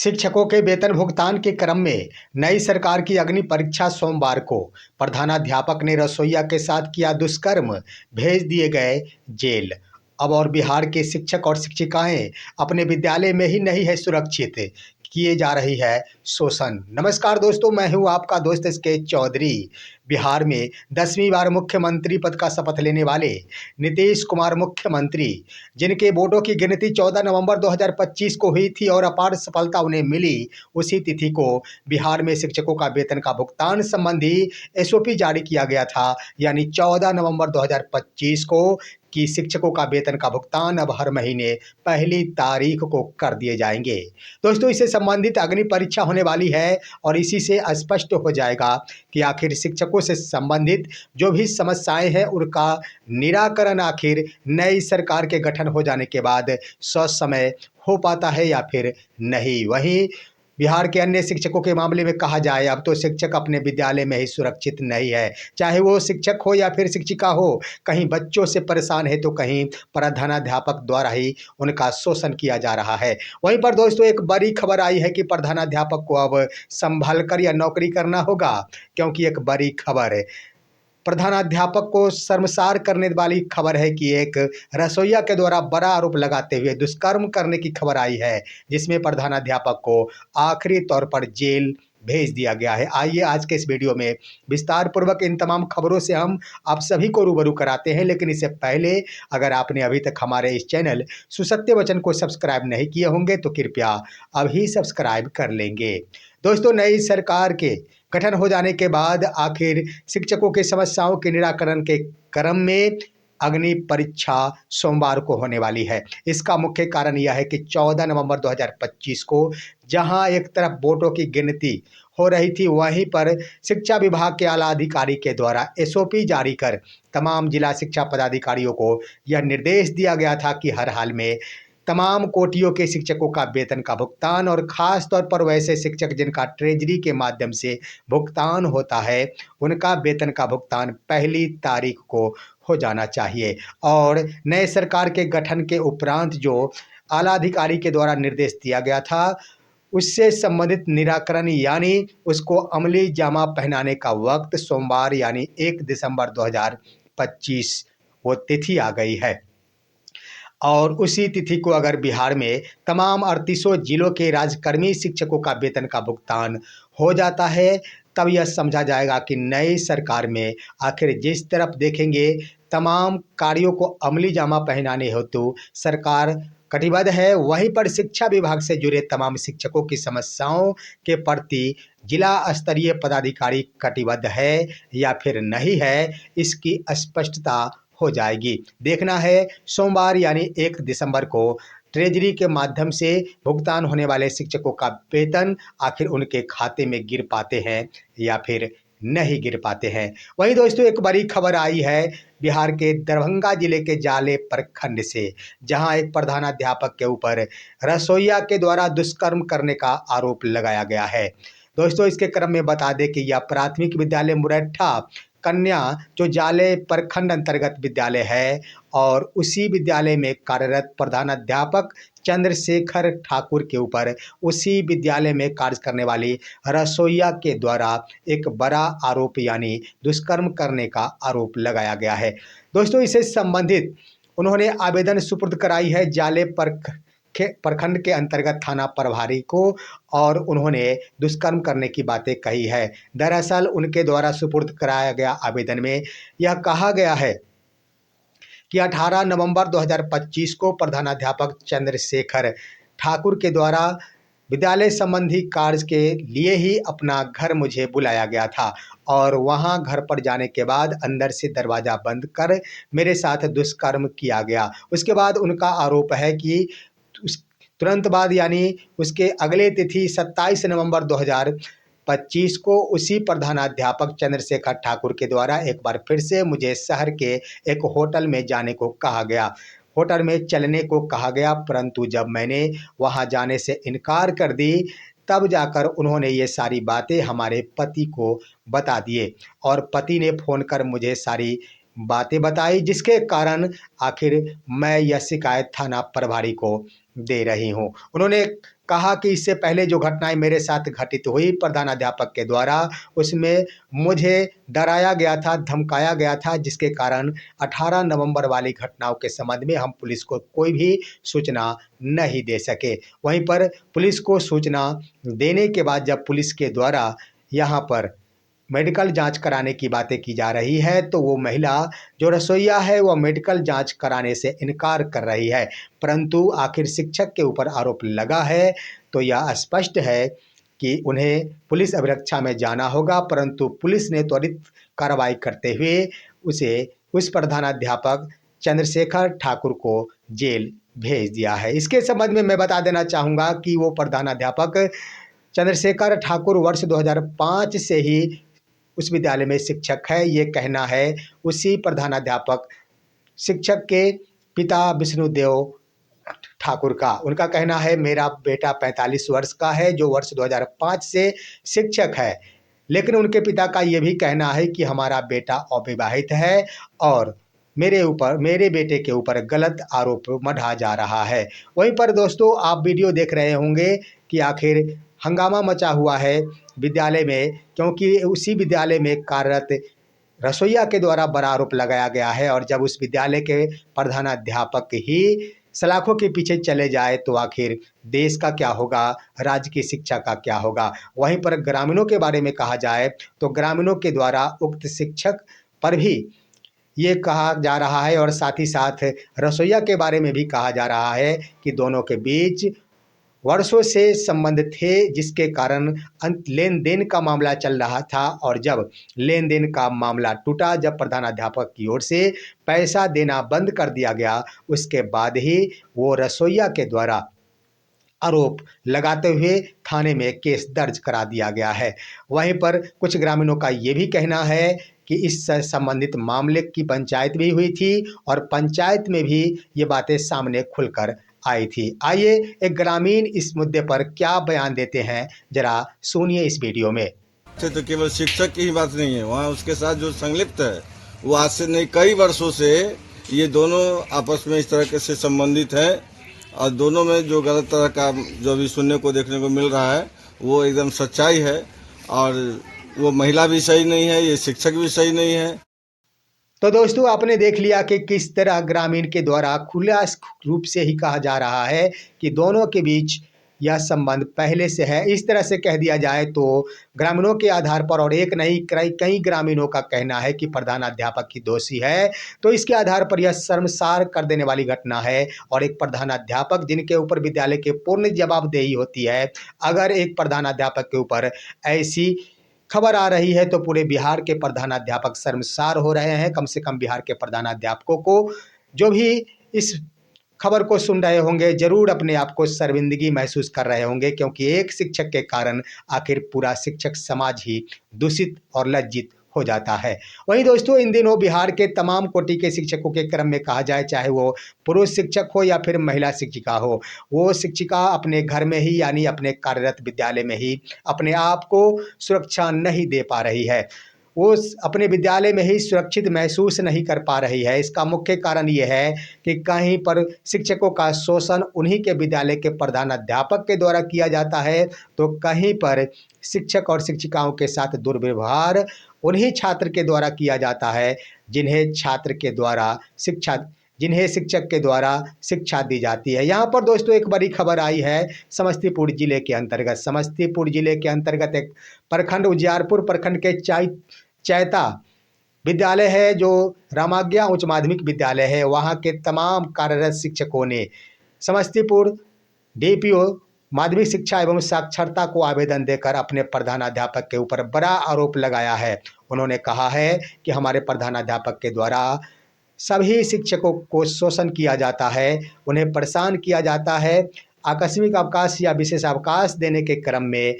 शिक्षकों के वेतन भुगतान के क्रम में नई सरकार की अग्नि परीक्षा सोमवार को। प्रधानाध्यापक ने रसोइया के साथ किया दुष्कर्म, भेज दिए गए जेल। अब और बिहार के शिक्षक और शिक्षिकाएं अपने विद्यालय में ही नहीं है सुरक्षित, किए जा रही है शोषण। नमस्कार दोस्तों, मैं हूं आपका दोस्त एसके चौधरी। बिहार में 10वीं बार मुख्यमंत्री पद का शपथ लेने वाले नीतीश कुमार मुख्यमंत्री, जिनके वोटों की गिनती 14 नवंबर 2025 को हुई थी और अपार सफलता उन्हें मिली, उसी तिथि को बिहार में शिक्षकों का वेतन का भुगतान संबंधी एसओपी जारी किया गया था। यानी 14 नवंबर 2025 को कि शिक्षकों का वेतन का भुगतान अब हर महीने पहली तारीख को कर दिए जाएंगे। दोस्तों, इससे संबंधित अग्नि परीक्षा होने वाली है और इसी से स्पष्ट हो जाएगा कि आखिर शिक्षकों से संबंधित जो भी समस्याएं हैं उनका निराकरण आखिर नई सरकार के गठन हो जाने के बाद ससमय हो पाता है या फिर नहीं। वहीं बिहार के अन्य शिक्षकों के मामले में कहा जाए, अब तो शिक्षक अपने विद्यालय में ही सुरक्षित नहीं है, चाहे वो शिक्षक हो या फिर शिक्षिका हो। कहीं बच्चों से परेशान है तो कहीं प्रधानाध्यापक द्वारा ही उनका शोषण किया जा रहा है। वहीं पर दोस्तों, एक बड़ी खबर आई है कि प्रधानाध्यापक को अब संभल कर या नौकरी करना होगा, क्योंकि एक बड़ी खबर है, प्रधानाध्यापक को शर्मसार करने वाली खबर है कि एक रसोइया के द्वारा बड़ा आरोप लगाते हुए दुष्कर्म करने की खबर आई है, जिसमें प्रधानाध्यापक को आखिरी तौर पर जेल भेज दिया गया है। आइए आज के इस वीडियो में विस्तार पूर्वक इन तमाम खबरों से हम आप सभी को रूबरू कराते हैं। लेकिन इससे पहले अगर आपने अभी तक हमारे इस चैनल सुसत्य वचन को सब्सक्राइब नहीं किए होंगे तो कृपया अभी सब्सक्राइब कर लेंगे। दोस्तों, नई सरकार के गठन हो जाने के बाद आखिर शिक्षकों की समस्याओं के निराकरण के क्रम में अग्नि परीक्षा सोमवार को होने वाली है। इसका मुख्य कारण यह है कि 14 नवंबर 2025 को जहां एक तरफ वोटों की गिनती हो रही थी, वहीं पर शिक्षा विभाग के आला अधिकारी के द्वारा एसओपी जारी कर तमाम जिला शिक्षा पदाधिकारियों को यह निर्देश दिया गया था कि हर हाल में तमाम कोटियों के शिक्षकों का वेतन का भुगतान और खास तौर पर वैसे शिक्षक जिनका ट्रेजरी के माध्यम से भुगतान होता है, उनका वेतन का भुगतान पहली तारीख को हो जाना चाहिए। और नए सरकार के गठन के उपरांत जो आला अधिकारी के द्वारा निर्देश दिया गया था, उससे संबंधित निराकरण यानी उसको अमली जामा पहनाने का वक्त सोमवार यानी 1 दिसंबर 2025 वो तिथि आ गई है। और उसी तिथि को अगर बिहार में तमाम 38 जिलों के राज्यकर्मी शिक्षकों का वेतन का भुगतान हो जाता है, तब यह समझा जाएगा कि नई सरकार में आखिर जिस तरफ देखेंगे तमाम कार्यों को अमली जामा पहनाने हेतु सरकार कटिबद्ध है, वहीं पर शिक्षा विभाग से जुड़े तमाम शिक्षकों की समस्याओं के प्रति जिला स्तरीय पदाधिकारी कटिबद्ध है या फिर नहीं है, इसकी स्पष्टता हो जाएगी। देखना है सोमवार यानी 1 दिसंबर को ट्रेजरी के माध्यम से भुगतान होने वाले शिक्षकों का वेतन आखिर उनके खाते में गिर पाते हैं या फिर नहीं गिर पाते हैं। वहीं दोस्तों, एक बड़ी खबर आई है बिहार के दरभंगा जिले के जाले प्रखंड से, जहां एक प्रधानाध्यापक के ऊपर रसोइया के द्वारा दुष्कर्म करने का आरोप लगाया गया है। दोस्तों, इसके क्रम में बता दें कि यह प्राथमिक विद्यालय मुरैठा कन्या जो जाले प्रखंड अंतर्गत विद्यालय है और उसी विद्यालय में कार्यरत प्रधानाध्यापक चंद्रशेखर ठाकुर के ऊपर उसी विद्यालय में कार्य करने वाली रसोइया के द्वारा एक बड़ा आरोप यानी दुष्कर्म करने का आरोप लगाया गया है। दोस्तों, इससे संबंधित उन्होंने आवेदन सुपुर्द कराई है जाले प्रखंड के अंतर्गत थाना प्रभारी को और उन्होंने दुष्कर्म करने की बातें कही है। दरअसल उनके द्वारा सुपुर्द कराया गया आवेदन में यह कहा गया है कि 18 नवंबर 2025 को प्रधानाध्यापक चंद्रशेखर ठाकुर के द्वारा विद्यालय संबंधी कार्य के लिए ही अपना घर मुझे बुलाया गया था और वहां घर पर जाने के बाद अंदर से दरवाज़ा बंद कर मेरे साथ दुष्कर्म किया गया। उसके बाद उनका आरोप है कि उस तुरंत बाद यानी उसके अगले तिथि 27 नवंबर 2025 को उसी प्रधानाध्यापक चंद्रशेखर ठाकुर के द्वारा एक बार फिर से मुझे शहर के एक होटल में जाने को कहा गया, होटल में चलने को कहा गया, परंतु जब मैंने वहां जाने से इनकार कर दी तब जाकर उन्होंने ये सारी बातें हमारे पति को बता दिए और पति ने फ़ोन कर मुझे सारी बातें बताई, जिसके कारण आखिर मैं यह शिकायत थाना प्रभारी को दे रही हूँ। उन्होंने कहा कि इससे पहले जो घटनाएं मेरे साथ घटित हुई प्रधानाध्यापक के द्वारा, उसमें मुझे डराया गया था, धमकाया गया था, जिसके कारण 18 नवंबर वाली घटनाओं के संबंध में हम पुलिस को कोई भी सूचना नहीं दे सके। वहीं पर पुलिस को सूचना देने के बाद जब पुलिस के द्वारा यहाँ पर मेडिकल जांच कराने की बातें की जा रही है, तो वो महिला जो रसोइया है वो मेडिकल जांच कराने से इनकार कर रही है। परंतु आखिर शिक्षक के ऊपर आरोप लगा है, तो यह स्पष्ट है कि उन्हें पुलिस अभिरक्षा में जाना होगा। परंतु पुलिस ने त्वरित कार्रवाई करते हुए उस प्रधानाध्यापक चंद्रशेखर ठाकुर को जेल भेज दिया है। इसके संबंध में मैं बता देना चाहूँगा कि वो प्रधानाध्यापक चंद्रशेखर ठाकुर वर्ष 2005 से ही उस विद्यालय में शिक्षक है। ये कहना है उसी प्रधानाध्यापक शिक्षक के पिता विष्णुदेव ठाकुर का। उनका कहना है मेरा बेटा 45 वर्ष का है जो वर्ष 2005 से शिक्षक है, लेकिन उनके पिता का ये भी कहना है कि हमारा बेटा अविवाहित है और मेरे बेटे के ऊपर गलत आरोप मढ़ा जा रहा है। वहीं पर दोस्तों आप वीडियो देख रहे होंगे कि आखिर हंगामा मचा हुआ है विद्यालय में, क्योंकि उसी विद्यालय में कार्यरत रसोइया के द्वारा बड़ा आरोप लगाया गया है। और जब उस विद्यालय के प्रधानाध्यापक ही सलाखों के पीछे चले जाए तो आखिर देश का क्या होगा, राज्य की शिक्षा का क्या होगा। वहीं पर ग्रामीणों के बारे में कहा जाए तो ग्रामीणों के द्वारा उक्त शिक्षक पर भी ये कहा जा रहा है और साथ ही साथ रसोइया के बारे में भी कहा जा रहा है कि दोनों के बीच वर्षों से संबंध थे, जिसके कारण लेन देन का मामला चल रहा था। और जब लेन देन का मामला टूटा, जब प्रधानाध्यापक की ओर से पैसा देना बंद कर दिया गया, उसके बाद ही वो रसोइया के द्वारा आरोप लगाते हुए थाने में केस दर्ज करा दिया गया है। वहीं पर कुछ ग्रामीणों का ये भी कहना है कि इस संबंधित मामले की पंचायत भी हुई थी और पंचायत में भी ये बातें सामने खुलकर आई थी। आइए एक ग्रामीण इस मुद्दे पर क्या बयान देते हैं, जरा सुनिए इस वीडियो में। तो केवल शिक्षक की ही बात नहीं है, वहाँ उसके साथ जो संलिप्त है वो आज से नहीं कई वर्षों से ये दोनों आपस में इस तरह के से संबंधित हैं और दोनों में जो गलत तरह का जो अभी सुनने को देखने को मिल रहा है वो एकदम सच्चाई है। और वो महिला भी सही नहीं है, ये शिक्षक भी सही नहीं है। तो दोस्तों आपने देख लिया कि किस तरह ग्रामीण के द्वारा खुला रूप से ही कहा जा रहा है कि दोनों के बीच यह संबंध पहले से है। इस तरह से कह दिया जाए तो ग्रामीणों के आधार पर, और एक नहीं कई ग्रामीणों का कहना है कि प्रधानाध्यापक की दोषी है, तो इसके आधार पर यह शर्मसार कर देने वाली घटना है। और एक प्रधानाध्यापक जिनके ऊपर विद्यालय की पूर्ण जवाबदेही होती है, अगर एक प्रधानाध्यापक के ऊपर ऐसी खबर आ रही है तो पूरे बिहार के प्रधानाध्यापक शर्मसार हो रहे हैं। कम से कम बिहार के प्रधानाध्यापकों को जो भी इस खबर को सुन रहे होंगे जरूर अपने आप को शर्मिंदगी महसूस कर रहे होंगे, क्योंकि एक शिक्षक के कारण आखिर पूरा शिक्षक समाज ही दूषित और लज्जित हो जाता है। वहीं दोस्तों इन दिनों बिहार के तमाम कोटि के शिक्षकों के क्रम में कहा जाए, चाहे वो पुरुष शिक्षक हो या फिर महिला शिक्षिका हो, वो शिक्षिका अपने घर में ही यानी अपने कार्यरत विद्यालय में ही अपने आप को सुरक्षा नहीं दे पा रही है। वो अपने विद्यालय में ही सुरक्षित महसूस नहीं कर पा रही है। इसका मुख्य कारण ये है कि कहीं पर शिक्षकों का शोषण उन्हीं के विद्यालय के प्रधानाध्यापक के द्वारा किया जाता है, तो कहीं पर शिक्षक और शिक्षिकाओं के साथ दुर्व्यवहार उन्हीं छात्र के द्वारा किया जाता है जिन्हें शिक्षक के द्वारा शिक्षा दी जाती है। यहाँ पर दोस्तों एक बड़ी खबर आई है समस्तीपुर जिले के अंतर्गत एक प्रखंड उजियारपुर प्रखंड के चैता विद्यालय है जो रामाज्ञा उच्च माध्यमिक विद्यालय है। वहाँ के तमाम कार्यरत शिक्षकों ने समस्तीपुर डीपीओ माध्यमिक शिक्षा एवं साक्षरता को आवेदन देकर अपने प्रधानाध्यापक के ऊपर बड़ा आरोप लगाया है। उन्होंने कहा है कि हमारे प्रधानाध्यापक के द्वारा सभी शिक्षकों को शोषण किया जाता है, उन्हें परेशान किया जाता है। आकस्मिक अवकाश या विशेष अवकाश देने के क्रम में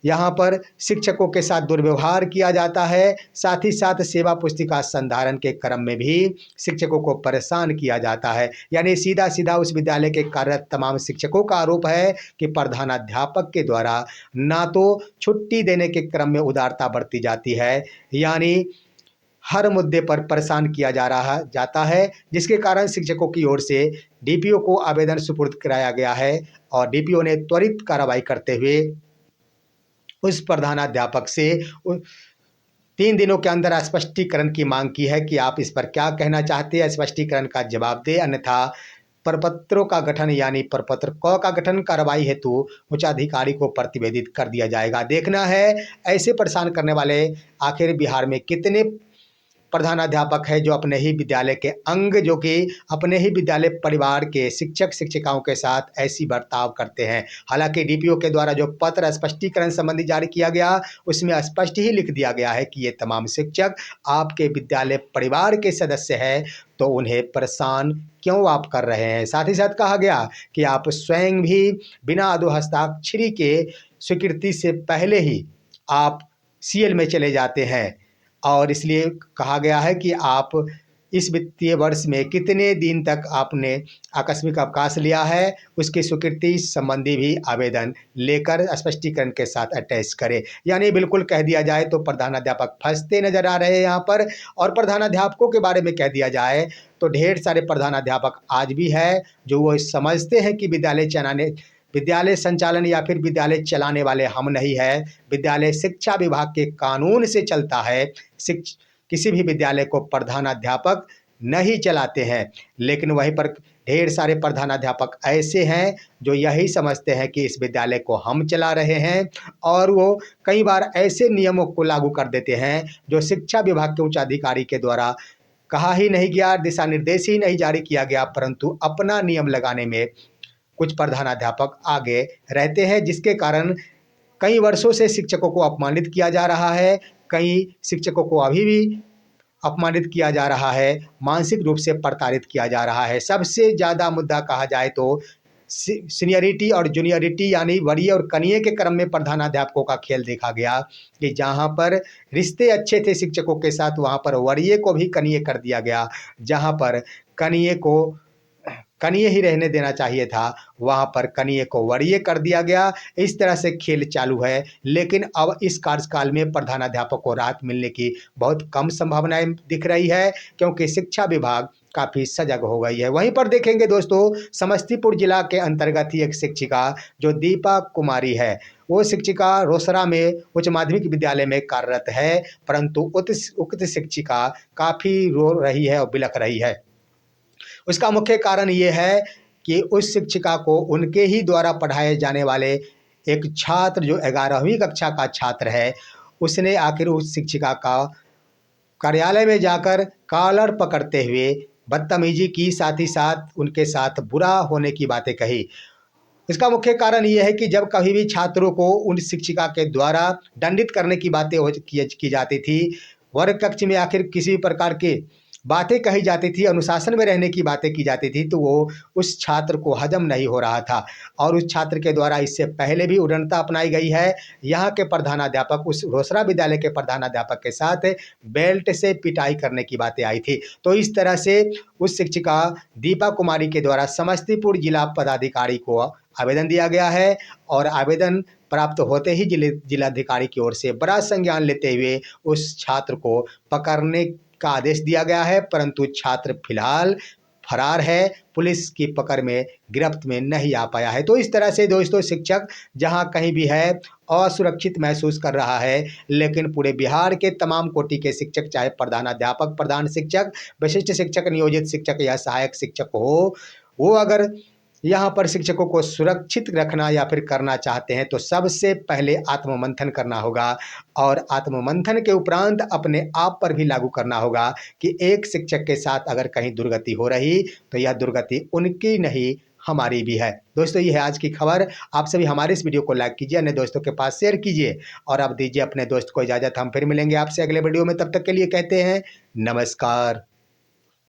यहाँ पर शिक्षकों के साथ दुर्व्यवहार किया जाता है। साथ ही साथ सेवा पुस्तिका संधारण के क्रम में भी शिक्षकों को परेशान किया जाता है। यानी सीधा सीधा उस विद्यालय के कार्यरत तमाम शिक्षकों का आरोप है कि प्रधानाध्यापक के द्वारा ना तो छुट्टी देने के क्रम में उदारता बरती जाती है, यानी हर मुद्दे पर परेशान किया जाता है, जिसके कारण शिक्षकों की ओर से डीपीओ को आवेदन सुपुर्द कराया गया है। और डीपीओ ने त्वरित कार्रवाई करते हुए उस प्रधानाध्यापक से 3 दिनों के अंदर स्पष्टीकरण की मांग की है कि आप इस पर क्या कहना चाहते हैं, स्पष्टीकरण का जवाब दें, अन्यथा प्रपत्रों का गठन यानी प्रपत्र क का गठन कार्रवाई हेतु उच्चाधिकारी को प्रतिवेदित कर दिया जाएगा। देखना है ऐसे परेशान करने वाले आखिर बिहार में कितने प्रधानाध्यापक है जो अपने ही विद्यालय के अंग, जो कि अपने ही विद्यालय परिवार के शिक्षक शिक्षिकाओं के साथ ऐसी बर्ताव करते हैं। हालांकि डीपीओ के द्वारा जो पत्र स्पष्टीकरण संबंधी जारी किया गया उसमें स्पष्ट ही लिख दिया गया है कि ये तमाम शिक्षक आपके विद्यालय परिवार के सदस्य हैं, तो उन्हें परेशान क्यों आप कर रहे हैं। साथ ही साथ कहा गया कि आप स्वयं भी बिना अधो हस्ताक्षरी के स्वीकृति से पहले ही आप सीएल में चले जाते हैं, और इसलिए कहा गया है कि आप इस वित्तीय वर्ष में कितने दिन तक आपने आकस्मिक अवकाश लिया है उसकी स्वीकृति संबंधी भी आवेदन लेकर स्पष्टीकरण के साथ अटैच करें। यानी बिल्कुल कह दिया जाए तो प्रधानाध्यापक फंसते नजर आ रहे हैं यहाँ पर। और प्रधानाध्यापकों के बारे में कह दिया जाए तो ढेर सारे प्रधानाध्यापक आज भी है जो वो समझते हैं कि विद्यालय संचालन या फिर विद्यालय चलाने वाले हम नहीं है, विद्यालय शिक्षा विभाग के कानून से चलता है। किसी भी विद्यालय को प्रधानाध्यापक नहीं चलाते हैं, लेकिन वहीं पर ढेर सारे प्रधानाध्यापक ऐसे हैं जो यही समझते हैं कि इस विद्यालय को हम चला रहे हैं, और वो कई बार ऐसे नियमों को लागू कर देते हैं जो शिक्षा विभाग के उच्च अधिकारी के द्वारा कहा ही नहीं गया, दिशा निर्देश ही नहीं जारी किया गया, परंतु अपना नियम लगाने में कुछ प्रधानाध्यापक आगे रहते हैं, जिसके कारण कई वर्षों से शिक्षकों को अपमानित किया जा रहा है। कई शिक्षकों को अभी भी अपमानित किया जा रहा है, मानसिक रूप से प्रताड़ित किया जा रहा है। सबसे ज़्यादा मुद्दा कहा जाए तो सीनियरिटी और जूनियरिटी यानी वरीय और कनीय के क्रम में प्रधानाध्यापकों का खेल देखा गया कि जहां पर रिश्ते अच्छे थे शिक्षकों के साथ, वहां पर वरीय को भी कनीय कर दिया गया। जहां पर कनीय को कनीय ही रहने देना चाहिए था, वहां पर कनीय को वरीय कर दिया गया। इस तरह से खेल चालू है, लेकिन अब इस कार्यकाल में प्रधानाध्यापक को राहत मिलने की बहुत कम संभावनाएं दिख रही है, क्योंकि शिक्षा विभाग काफ़ी सजग हो गई है। वहीं पर देखेंगे दोस्तों, समस्तीपुर जिला के अंतर्गत ही एक शिक्षिका जो दीपा कुमारी है, वो शिक्षिका रोसड़ा में उच्च माध्यमिक विद्यालय में कार्यरत है, परंतु उक्त शिक्षिका काफ़ी रो रही है और बिलख रही है। उसका मुख्य कारण ये है कि उस शिक्षिका को उनके ही द्वारा पढ़ाए जाने वाले एक छात्र जो 11वीं कक्षा का छात्र है, उसने आखिर उस शिक्षिका का कार्यालय में जाकर कॉलर पकड़ते हुए बदतमीजी की, साथ ही साथ उनके साथ बुरा होने की बातें कही। इसका मुख्य कारण ये है कि जब कभी भी छात्रों को उन शिक्षिका के द्वारा दंडित करने की बातें की जाती थी, वर्ग कक्ष में आखिर किसी भी प्रकार की बातें कही जाती थी, अनुशासन में रहने की बातें की जाती थी, तो वो उस छात्र को हजम नहीं हो रहा था। और उस छात्र के द्वारा इससे पहले भी उदारता अपनाई गई है। यहाँ के प्रधानाध्यापक उस रोसड़ा विद्यालय के प्रधानाध्यापक के साथ बेल्ट से पिटाई करने की बातें आई थी। तो इस तरह से उस शिक्षिका दीपा कुमारी के द्वारा समस्तीपुर जिला पदाधिकारी को आवेदन दिया गया है, और आवेदन प्राप्त होते ही जिलाधिकारी की ओर से बड़ा संज्ञान लेते हुए उस छात्र को पकड़ने का आदेश दिया गया है, परंतु छात्र फिलहाल फरार है, पुलिस की पकड़ में गिरफ्त में नहीं आ पाया है। तो इस तरह से दोस्तों, शिक्षक जहां कहीं भी है असुरक्षित महसूस कर रहा है, लेकिन पूरे बिहार के तमाम कोटि के शिक्षक, चाहे प्रधानाध्यापक, प्रधान शिक्षक, विशिष्ट शिक्षक, नियोजित शिक्षक या सहायक शिक्षक हो, वो अगर यहाँ पर शिक्षकों को सुरक्षित रखना या फिर करना चाहते हैं तो सबसे पहले आत्ममंथन करना होगा, और आत्ममंथन के उपरांत अपने आप पर भी लागू करना होगा कि एक शिक्षक के साथ अगर कहीं दुर्गति हो रही तो यह दुर्गति उनकी नहीं, हमारी भी है। दोस्तों, ये है आज की खबर। आप सभी हमारे इस वीडियो को लाइक कीजिए, अन्य दोस्तों के पास शेयर कीजिए, और अब दीजिए अपने दोस्त को इजाज़त। हम फिर मिलेंगे आपसे अगले वीडियो में, तब तक के लिए कहते हैं नमस्कार।